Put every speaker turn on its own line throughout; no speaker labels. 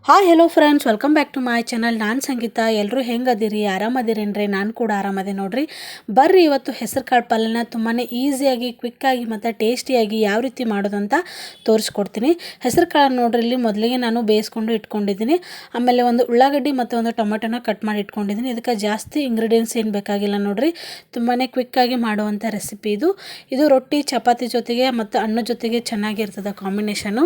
Hi hello friends, welcome back to my channel. ನಾನು ಸಂಗೀತ. ಎಲ್ಲರೂ ಹೆಂಗದಿರಿ? ಆರಾಮದಿರೇನ್ರಿ? ನಾನು ಕೂಡ ಆರಾಮದೆ ನೋಡ್ರಿ. ಬರ್ರಿ ಇವತ್ತು ಹೆಸರು ಕಾಳು ಪಲ್ಯನ ತುಂಬಾ ಈಸಿಯಾಗಿ, ಕ್ವಿಕ್ಕಾಗಿ ಮತ್ತು ಟೇಸ್ಟಿಯಾಗಿ ಯಾವ ರೀತಿ ಮಾಡೋದಂತ ತೋರಿಸ್ಕೊಡ್ತೀನಿ. ಹೆಸರು ಕಾಳು ನೋಡ್ರಿ, ಇಲ್ಲಿ ಮೊದಲಿಗೆ ನಾನು ಬೇಯಿಸ್ಕೊಂಡು ಇಟ್ಕೊಂಡಿದ್ದೀನಿ. ಆಮೇಲೆ ಒಂದು ಉಳ್ಳಾಗಡ್ಡಿ ಮತ್ತು ಒಂದು ಟೊಮೆಟೊನ ಕಟ್ ಮಾಡಿ ಇಟ್ಕೊಂಡಿದ್ದೀನಿ. ಇದಕ್ಕೆ ಜಾಸ್ತಿ ಇಂಗ್ರೀಡಿಯೆಂಟ್ಸ್ ಏನು ಬೇಕಾಗಿಲ್ಲ ನೋಡ್ರಿ. ತುಂಬಾ ಕ್ವಿಕ್ಕಾಗಿ ಮಾಡುವಂಥ ರೆಸಿಪಿ ಇದು ರೊಟ್ಟಿ ಚಪಾತಿ ಜೊತೆಗೆ ಮತ್ತು ಅನ್ನದ ಜೊತೆಗೆ ಚೆನ್ನಾಗಿರ್ತದೆ ಕಾಂಬಿನೇಷನು.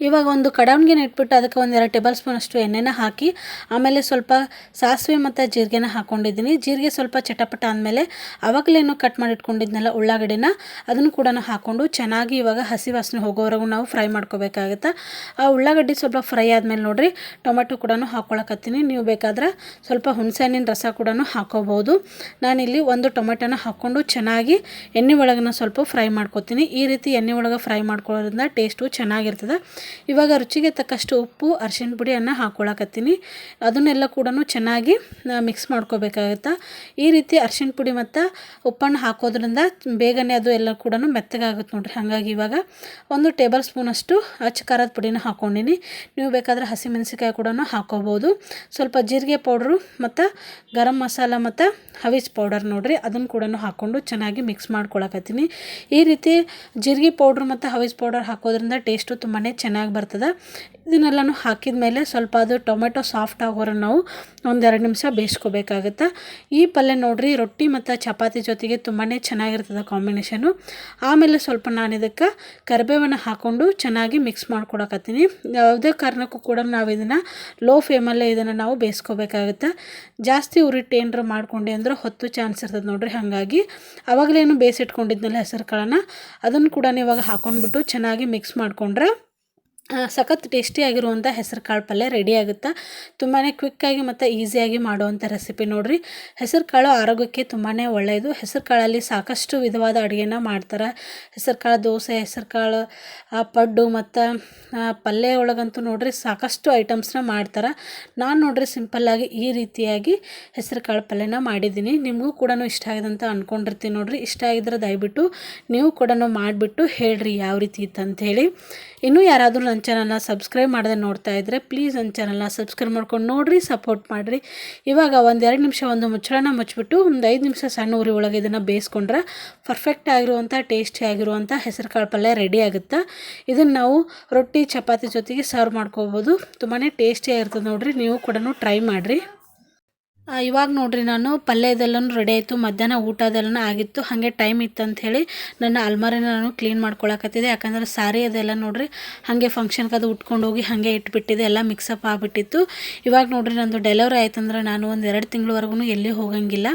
ಇವಾಗ ಒಂದು ಕಡಾವಣಿಗೆನ ಇಟ್ಬಿಟ್ಟು ಅದಕ್ಕೆ ಒಂದು 2 ಟೇಬಲ್ ಸ್ಪೂನ್ ಅಷ್ಟು ಎಣ್ಣೆನ ಹಾಕಿ, ಆಮೇಲೆ ಸ್ವಲ್ಪ ಸಾಸಿವೆ ಮತ್ತು ಜೀರಿಗೆನ ಹಾಕ್ಕೊಂಡಿದ್ದೀನಿ. ಜೀರಿಗೆ ಸ್ವಲ್ಪ ಚಟಪಟ ಆದಮೇಲೆ ಅವಾಗಲೇನು ಕಟ್ ಮಾಡಿ ಇಟ್ಕೊಂಡಿದ್ನಲ್ಲ ಉಳ್ಳಾಗಡ್ಡಿನ, ಅದನ್ನು ಕೂಡ ಹಾಕ್ಕೊಂಡು ಚೆನ್ನಾಗಿ ಇವಾಗ ಹಸಿ ವಾಸನೆ ಹೋಗೋವರೆಗೂ ನಾವು ಫ್ರೈ ಮಾಡ್ಕೋಬೇಕಾಗುತ್ತೆ. ಆ ಉಳ್ಳಾಗಡ್ಡಿ ಸ್ವಲ್ಪ ಫ್ರೈ ಆದಮೇಲೆ ನೋಡಿರಿ ಟೊಮೆಟೊ ಕೂಡ ಹಾಕ್ಕೊಳಕತ್ತೀನಿ. ನೀವು ಬೇಕಾದ್ರೆ ಸ್ವಲ್ಪ ಹುಣಸೆಹಣ್ಣಿನ ರಸ ಕೂಡ ಹಾಕೋಬೋದು. ನಾನಿಲ್ಲಿ ಒಂದು ಟೊಮೆಟೊನ ಹಾಕ್ಕೊಂಡು ಚೆನ್ನಾಗಿ ಎಣ್ಣೆ ಒಳಗನ್ನ ಸ್ವಲ್ಪ ಫ್ರೈ ಮಾಡ್ಕೊತೀನಿ. ಈ ರೀತಿ ಎಣ್ಣೆ ಒಳಗೆ ಫ್ರೈ ಮಾಡ್ಕೊಳ್ಳೋದ್ರಿಂದ ಟೇಸ್ಟು ಚೆನ್ನಾಗಿರ್ತದೆ. ಇವಾಗ ರುಚಿಗೆ ತಕ್ಕಷ್ಟು ಉಪ್ಪು, ಅರಿಶಿಣ ಪುಡಿಯನ್ನು ಹಾಕ್ಕೊಳಕತ್ತೀನಿ. ಅದನ್ನೆಲ್ಲ ಕೂಡ ಚೆನ್ನಾಗಿ ಮಿಕ್ಸ್ ಮಾಡ್ಕೋಬೇಕಾಗುತ್ತೆ. ಈ ರೀತಿ ಅರಿಶಿಣ ಪುಡಿ ಮತ್ತು ಉಪ್ಪನ್ನು ಹಾಕೋದ್ರಿಂದ ಬೇಗನೆ ಅದು ಎಲ್ಲ ಕೂಡ ಮೆತ್ತಗಾಗುತ್ತೆ ನೋಡ್ರಿ. ಹಾಗಾಗಿ ಇವಾಗ 1 ಟೇಬಲ್ ಸ್ಪೂನಷ್ಟು ಅಚ್ಚ ಖಾರದ ಪುಡಿನ ಹಾಕ್ಕೊಂಡಿನಿ. ನೀವು ಬೇಕಾದರೆ ಹಸಿಮೆಣಸಿಕಾಯಿ ಕೂಡ ಹಾಕೋಬೋದು. ಸ್ವಲ್ಪ ಜೀರಿಗೆ ಪೌಡ್ರು ಮತ್ತು ಗರಂ ಮಸಾಲ ಮತ್ತು ಹವಿಸ್ ಪೌಡರ್ ನೋಡ್ರಿ, ಅದನ್ನು ಕೂಡ ಹಾಕ್ಕೊಂಡು ಚೆನ್ನಾಗಿ ಮಿಕ್ಸ್ ಮಾಡ್ಕೊಳಕತ್ತೀನಿ. ಈ ರೀತಿ ಜೀರಿಗೆ ಪೌಡ್ರ್ ಮತ್ತು ಹವಿಸ್ ಪೌಡರ್ ಹಾಕೋದ್ರಿಂದ ಟೇಸ್ಟು ತುಂಬಾ ಚೆನ್ನಾಗಿ ಬರ್ತದೆ. ಇದನ್ನೆಲ್ಲನೂ ಹಾಕಿದ ಮೇಲೆ ಸ್ವಲ್ಪ ಅದು ಟೊಮೆಟೊ ಸಾಫ್ಟ್ ಆಗೋರು ನಾವು 1-2 ನಿಮಿಷ ಬೇಯಿಸ್ಕೋಬೇಕಾಗುತ್ತೆ. ಈ ಪಲ್ಯ ನೋಡ್ರಿ ರೊಟ್ಟಿ ಮತ್ತು ಚಪಾತಿ ಜೊತೆಗೆ ತುಂಬಾ ಚೆನ್ನಾಗಿರ್ತದೆ ಕಾಂಬಿನೇಷನು. ಆಮೇಲೆ ಸ್ವಲ್ಪ ನಾನು ಇದಕ್ಕೆ ಕರಿಬೇವನ್ನು ಹಾಕ್ಕೊಂಡು ಚೆನ್ನಾಗಿ ಮಿಕ್ಸ್ ಮಾಡ್ಕೊಳಕತ್ತೀನಿ. ಯಾವುದೇ ಕಾರಣಕ್ಕೂ ಕೂಡ ನಾವು ಇದನ್ನು ಲೋ ಫ್ಲೇಮಲ್ಲೇ ಇದನ್ನು ನಾವು ಬೇಯಿಸ್ಕೋಬೇಕಾಗುತ್ತೆ. ಜಾಸ್ತಿ ಉರಿಟ್ಟು ಏನಾರ ಮಾಡ್ಕೊಂಡು ಅಂದ್ರೆ ಹೊತ್ತು ಚಾನ್ಸ್ ಇರ್ತದೆ ನೋಡ್ರಿ. ಹಾಗಾಗಿ ಅವಾಗಲೇನು ಬೇಯಿಸಿಟ್ಕೊಂಡಿದ್ನಲ್ಲ ಹೆಸರು ಕಾಳನ್ನ, ಅದನ್ನು ಕೂಡ ಇವಾಗ ಹಾಕ್ಕೊಂಡ್ಬಿಟ್ಟು ಚೆನ್ನಾಗಿ ಮಿಕ್ಸ್ ಮಾಡಿಕೊಂಡ್ರೆ ಸಖತ್ ಟೇಸ್ಟಿಯಾಗಿರುವಂಥ ಹೆಸರು ಕಾಳು ಪಲ್ಯ ರೆಡಿ ಆಗುತ್ತೆ. ತುಂಬಾ ಕ್ವಿಕ್ಕಾಗಿ ಮತ್ತು ಈಸಿಯಾಗಿ ಮಾಡುವಂಥ ರೆಸಿಪಿ ನೋಡಿರಿ. ಹೆಸರು ಕಾಳು ಆರೋಗ್ಯಕ್ಕೆ ತುಂಬಾ ಒಳ್ಳೆಯದು. ಹೆಸರು ಕಾಳಲ್ಲಿ ಸಾಕಷ್ಟು ವಿಧವಾದ ಅಡುಗೆನ ಮಾಡ್ತಾರೆ. ಹೆಸರು ಕಾಳು ದೋಸೆ, ಹೆಸರು ಕಾಳು ಪಡ್ಡು ಮತ್ತು ಪಲ್ಯ ಒಳಗಂತೂ ನೋಡಿರಿ ಸಾಕಷ್ಟು ಐಟಮ್ಸ್ನ ಮಾಡ್ತಾರೆ. ನಾನು ನೋಡಿರಿ ಸಿಂಪಲ್ಲಾಗಿ ಈ ರೀತಿಯಾಗಿ ಹೆಸರು ಕಾಳು ಪಲ್ಯನ ಮಾಡಿದ್ದೀನಿ. ನಿಮಗೂ ಕೂಡ ಇಷ್ಟ ಆಗಿದೆ ಅಂತ ಅಂದ್ಕೊಂಡಿರ್ತೀನಿ ನೋಡಿರಿ. ಇಷ್ಟ ಆಗಿದ್ರೆ ದಯವಿಟ್ಟು ನೀವು ಕೂಡ ಮಾಡಿಬಿಟ್ಟು ಹೇಳ್ರಿ ಯಾವ ರೀತಿ ಇತ್ತು ಅಂಥೇಳಿ. ಇನ್ನೂ ಯಾರಾದರೂ ನನ್ನ ಚಾನಲ್ನ ಸಬ್ಸ್ಕ್ರೈಬ್ ಮಾಡದೆ ನೋಡ್ತಾ ಇದ್ದರೆ ಪ್ಲೀಸ್ ನನ್ನ ಚಾನಲ್ನ ಸಬ್ಸ್ಕ್ರೈಬ್ ಮಾಡ್ಕೊಂಡು ನೋಡಿರಿ, ಸಪೋರ್ಟ್ ಮಾಡಿರಿ. ಇವಾಗ 1-2 ನಿಮಿಷ ಒಂದು ಮುಚ್ಚಳನ ಮುಚ್ಚಿಬಿಟ್ಟು ಒಂದು 5 ನಿಮಿಷ ಸಣ್ಣ ಉರಿ ಒಳಗೆ ಇದನ್ನು ಬೇಯಿಸ್ಕೊಂಡ್ರೆ ಪರ್ಫೆಕ್ಟ್ ಆಗಿರುವಂಥ ಟೇಸ್ಟಿ ಆಗಿರುವಂಥ ಹೆಸರು ಕಾಳು ಪಲ್ಯ ರೆಡಿ ಆಗುತ್ತೆ. ಇದನ್ನು ನಾವು ರೊಟ್ಟಿ ಚಪಾತಿ ಜೊತೆಗೆ ಸರ್ವ್ ಮಾಡ್ಕೋಬೋದು. ತುಂಬಾ ಟೇಸ್ಟಿಯಾಗಿರ್ತದೆ ನೋಡಿರಿ. ನೀವು ಕೂಡ ಟ್ರೈ ಮಾಡಿರಿ. ಇವಾಗ ನೋಡಿರಿ ನಾನು ಪಲ್ಯ ಇದೆಲ್ಲನೂ ರೆಡಿ ಆಯಿತು. ಮಧ್ಯಾಹ್ನ ಊಟ ಅದೆಲ್ಲ ಆಗಿತ್ತು. ಹಾಗೆ ಟೈಮ್ ಇತ್ತು ಅಂಥೇಳಿ ನನ್ನ ಅಲ್ಮಾರಿನ ನಾನು ಕ್ಲೀನ್ ಮಾಡ್ಕೊಳಕತ್ತಿದ್ದೆ. ಯಾಕಂದರೆ ಸಾರಿ ಅದೆಲ್ಲ ನೋಡಿರಿ ಹಾಗೆ ಫಂಕ್ಷನ್ಗೆ ಅದು ಉಟ್ಕೊಂಡು ಹೋಗಿ ಹಾಗೆ ಇಟ್ಬಿಟ್ಟಿದೆ, ಎಲ್ಲ ಮಿಕ್ಸಪ್ ಆಗಿಬಿಟ್ಟಿತ್ತು. ಇವಾಗ ನೋಡಿರಿ ನಂದು ಡೆಲಿವರಿ ಆಯ್ತಂದ್ರೆ ನಾನು ಒಂದು 2 ತಿಂಗಳವರೆಗೂ ಎಲ್ಲಿ ಹೋಗಂಗಿಲ್ಲ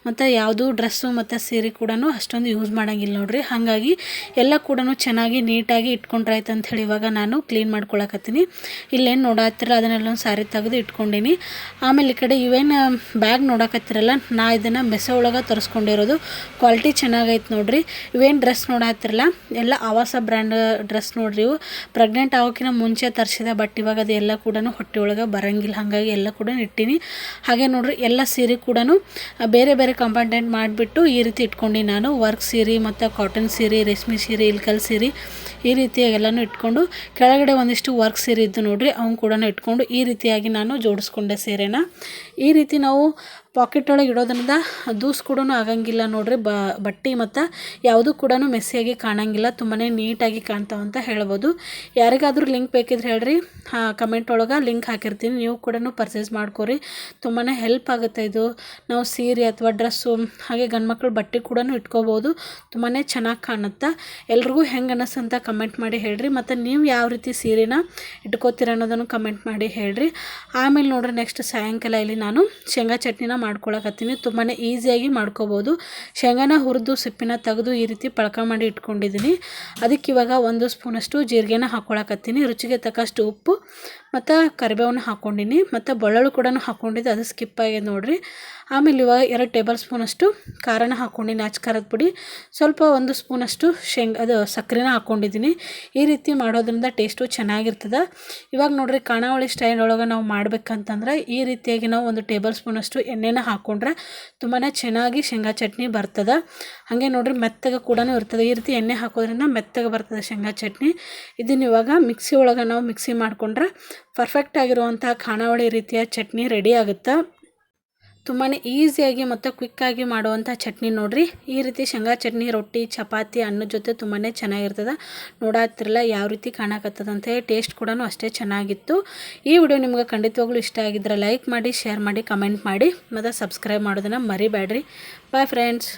ಮತ್ತು ಯಾವುದೂ ಡ್ರೆಸ್ಸು ಮತ್ತು ಸೀರೆ ಕೂಡ ಅಷ್ಟೊಂದು ಯೂಸ್ ಮಾಡೋಂಗಿಲ್ಲ ನೋಡಿರಿ. ಹಾಗಾಗಿ ಎಲ್ಲ ಕೂಡ ಚೆನ್ನಾಗಿ ನೀಟಾಗಿ ಇಟ್ಕೊಂಡ್ರೆ ಆಯ್ತು ಅಂಥೇಳಿ ಇವಾಗ ನಾನು ಕ್ಲೀನ್ ಮಾಡ್ಕೊಳಕತ್ತೀನಿ. ಇಲ್ಲೇನು ನೋಡತ್ತಿರಲ್ಲ ಅದನ್ನೆಲ್ಲ ಸಾರಿ ತೆಗೆದು ಇಟ್ಕೊಂಡಿನಿ. ಆಮೇಲೆ ಈ ಕಡೆ ಇವೇನು ಬ್ಯಾಗ್ ನೋಡಕತ್ತಿರಲ್ಲ, ನಾ ಇದನ್ನು ಮೆಸೆ ಒಳಗೆ ತರಿಸ್ಕೊಂಡಿರೋದು. ಕ್ವಾಲಿಟಿ ಚೆನ್ನಾಗೈತೆ ನೋಡ್ರಿ. ಇವೇನು ಡ್ರೆಸ್ ನೋಡತ್ತಿರಲ್ಲ ಎಲ್ಲ ಆವಾಸ ಬ್ರ್ಯಾಂಡ್ ಡ್ರೆಸ್ ನೋಡ್ರಿ. ಇವು ಪ್ರೆಗ್ನೆಂಟ್ ಆಗೋಕ್ಕಿಂತ ಮುಂಚೆ ತರಿಸಿದೆ, ಬಟ್ ಇವಾಗ ಅದು ಎಲ್ಲ ಕೂಡ ಹೊಟ್ಟೆ ಒಳಗೆ ಬರೋಂಗಿಲ್ಲ. ಹಾಗಾಗಿ ಎಲ್ಲ ಕೂಡ ಇಟ್ಟೀನಿ. ಹಾಗೆ ನೋಡ್ರಿ ಎಲ್ಲ ಸೀರೆ ಕೂಡ ಬೇರೆ ಬೇರೆ ಕಂಪಾರ್ಟ್ಮೆಂಟ್ ಮಾಡಿಬಿಟ್ಟು ಈ ರೀತಿ ಇಟ್ಕೊಂಡು ನಾನು ವರ್ಕ್ ಸೀರೆ ಮತ್ತು ಕಾಟನ್ ಸೀರೆ, ರೇಷ್ಮೆ ಸೀರೆ, ಇಲ್ಕಲ್ ಸೀರೆ ಈ ರೀತಿಯಾಗಿ ಎಲ್ಲನೂ ಇಟ್ಕೊಂಡು ಕೆಳಗಡೆ ಒಂದಿಷ್ಟು ವರ್ಕ್ ಸೀರೆ ಇದ್ದು ನೋಡ್ರಿ ಅವ್ನು ಕೂಡ ಇಟ್ಕೊಂಡು ಈ ರೀತಿಯಾಗಿ ನಾನು ಜೋಡಿಸ್ಕೊಂಡೆ ಸೀರೆನ. ಈ ರೀತಿ ನಾವು ಪಾಕೆಟ್ ಒಳಗೆ ಇಡೋದ್ರಿಂದ ದೂಸ್ ಕೂಡ ಆಗಂಗಿಲ್ಲ ನೋಡ್ರಿ. ಬಟ್ಟೆ ಮತ್ತು ಯಾವುದೂ ಕೂಡ ಮೆಸ್ಸಿಯಾಗಿ ಕಾಣಂಗಿಲ್ಲ, ತುಂಬಾ ನೀಟಾಗಿ ಕಾಣ್ತಾವಂತ ಹೇಳ್ಬೋದು. ಯಾರಿಗಾದರೂ ಲಿಂಕ್ ಬೇಕಿದ್ರೆ ಹೇಳ್ರಿ, ಕಮೆಂಟ್ ಒಳಗೆ ಲಿಂಕ್ ಹಾಕಿರ್ತೀನಿ. ನೀವು ಕೂಡ ಪರ್ಚೇಸ್ ಮಾಡ್ಕೊರಿ. ತುಂಬಾ ಹೆಲ್ಪ್ ಆಗುತ್ತೆ ಇದು. ನಾವು ಸೀರೆ ಅಥವಾ ಡ್ರೆಸ್ಸು ಹಾಗೆ ಗಂಡ್ಮಕ್ಳು ಬಟ್ಟೆ ಕೂಡ ಇಟ್ಕೋಬೋದು. ತುಂಬಾ ಚೆನ್ನಾಗಿ ಕಾಣುತ್ತೆ. ಎಲ್ರಿಗೂ ಹೆಂಗೆ ಅನ್ನಿಸ್ತಂತ ಕಮೆಂಟ್ ಮಾಡಿ ಹೇಳ್ರಿ. ಮತ್ತು ನೀವು ಯಾವ ರೀತಿ ಸೀರೆನ ಇಟ್ಕೋತೀರ ಅನ್ನೋದನ್ನು ಕಮೆಂಟ್ ಮಾಡಿ ಹೇಳ್ರಿ. ಆಮೇಲೆ ನೋಡ್ರಿ ನೆಕ್ಸ್ಟ್ ಸಾಯಂಕಾಲ ಇಲ್ಲಿ ನಾನು ಶೇಂಗಾ ಚಟ್ನಿನ ಮಾಡ್ಕೊಳಕತ್ತೀನಿ. ತುಂಬಾ ಈಸಿಯಾಗಿ ಮಾಡ್ಕೋಬೋದು. ಶೇಂಗಾನ ಹುರಿದು ಸಿಪ್ಪಿನ ತೆಗೆದು ಈ ರೀತಿ ಪಳಕ ಮಾಡಿ ಇಟ್ಕೊಂಡಿದ್ದೀನಿ. ಅದಕ್ಕೆ ಇವಾಗ 1 ಸ್ಪೂನಷ್ಟು ಜೀರಿಗೆನ ಹಾಕ್ಕೊಳಕತ್ತೀನಿ. ರುಚಿಗೆ ತಕ್ಕಷ್ಟು ಉಪ್ಪು ಮತ್ತು ಕರಿಬೇವನ್ನ ಹಾಕ್ಕೊಂಡಿನಿ ಮತ್ತು ಬೆಳ್ಳುಳ್ಳಿ ಕೂಡ ಹಾಕ್ಕೊಂಡಿದ್ದೆ, ಅದು ಸ್ಕಿಪ್ ಆಗಿದೆ ನೋಡಿರಿ. ಆಮೇಲೆ ಇವಾಗ 2 ಟೇಬಲ್ ಸ್ಪೂನಷ್ಟು ಖಾರನ ಹಾಕ್ಕೊಂಡಿನಿ, ಅಚ್ಚ ಖಾರದ ಪುಡಿ. ಸ್ವಲ್ಪ 1 ಸ್ಪೂನಷ್ಟು ಸಕ್ಕರೆನ ಹಾಕ್ಕೊಂಡಿದ್ದೀನಿ. ಈ ರೀತಿ ಮಾಡೋದ್ರಿಂದ ಟೇಸ್ಟು ಚೆನ್ನಾಗಿರ್ತದೆ. ಇವಾಗ ನೋಡಿರಿ ಖಾನಾವಳಿ ಸ್ಟೈಲ್ ಒಳಗೆ ನಾವು ಮಾಡ್ಬೇಕಂತಂದ್ರೆ ಈ ರೀತಿಯಾಗಿ ನಾವು 1 ಟೇಬಲ್ ಸ್ಪೂನಷ್ಟು ಎಣ್ಣೆನ ಹಾಕ್ಕೊಂಡ್ರೆ ತುಂಬಾ ಚೆನ್ನಾಗಿ ಶೇಂಗಾ ಚಟ್ನಿ ಬರ್ತದೆ. ಹಾಗೆ ನೋಡಿರಿ ಮೆತ್ತಗೆ ಕೂಡ ಇರ್ತದೆ. ಈ ರೀತಿ ಎಣ್ಣೆ ಹಾಕೋದ್ರಿಂದ ಮೆತ್ತಗೆ ಬರ್ತದೆ ಶೇಂಗಾ ಚಟ್ನಿ. ಇದನ್ನ ಇವಾಗ ಮಿಕ್ಸಿ ಒಳಗೆ ನಾವು ಮಿಕ್ಸಿ ಮಾಡಿಕೊಂಡ್ರೆ ಪರ್ಫೆಕ್ಟ್ ಆಗಿರುವಂಥ ಖಾನಾವಳಿ ರೀತಿಯ ಚಟ್ನಿ ರೆಡಿ ಆಗುತ್ತೆ. ತುಂಬಾ ಈಸಿಯಾಗಿ ಮತ್ತು ಕ್ವಿಕ್ಕಾಗಿ ಮಾಡುವಂಥ ಚಟ್ನಿ ನೋಡಿರಿ. ಈ ರೀತಿ ಶೇಂಗಾ ಚಟ್ನಿ ರೊಟ್ಟಿ ಚಪಾತಿ ಅನ್ನದ ಜೊತೆ ತುಂಬಾ ಚೆನ್ನಾಗಿರ್ತದೆ. ನೋಡಾತಿರಲ್ಲ ಯಾವ ರೀತಿ ಕಾಣಕತ್ತದಂತೆ. ಟೇಸ್ಟ್ ಕೂಡ ಅಷ್ಟೇ ಚೆನ್ನಾಗಿತ್ತು. ಈ ವಿಡಿಯೋ ನಿಮ್ಗೆ ಖಂಡಿತವಾಗ್ಲೂ ಇಷ್ಟ ಆಗಿದ್ರೆ ಲೈಕ್ ಮಾಡಿ, ಶೇರ್ ಮಾಡಿ, ಕಮೆಂಟ್ ಮಾಡಿ ಮತ್ತು ಸಬ್ಸ್ಕ್ರೈಬ್ ಮಾಡೋದನ್ನು ಮರಿಬೇಡ್ರಿ. Bye friends.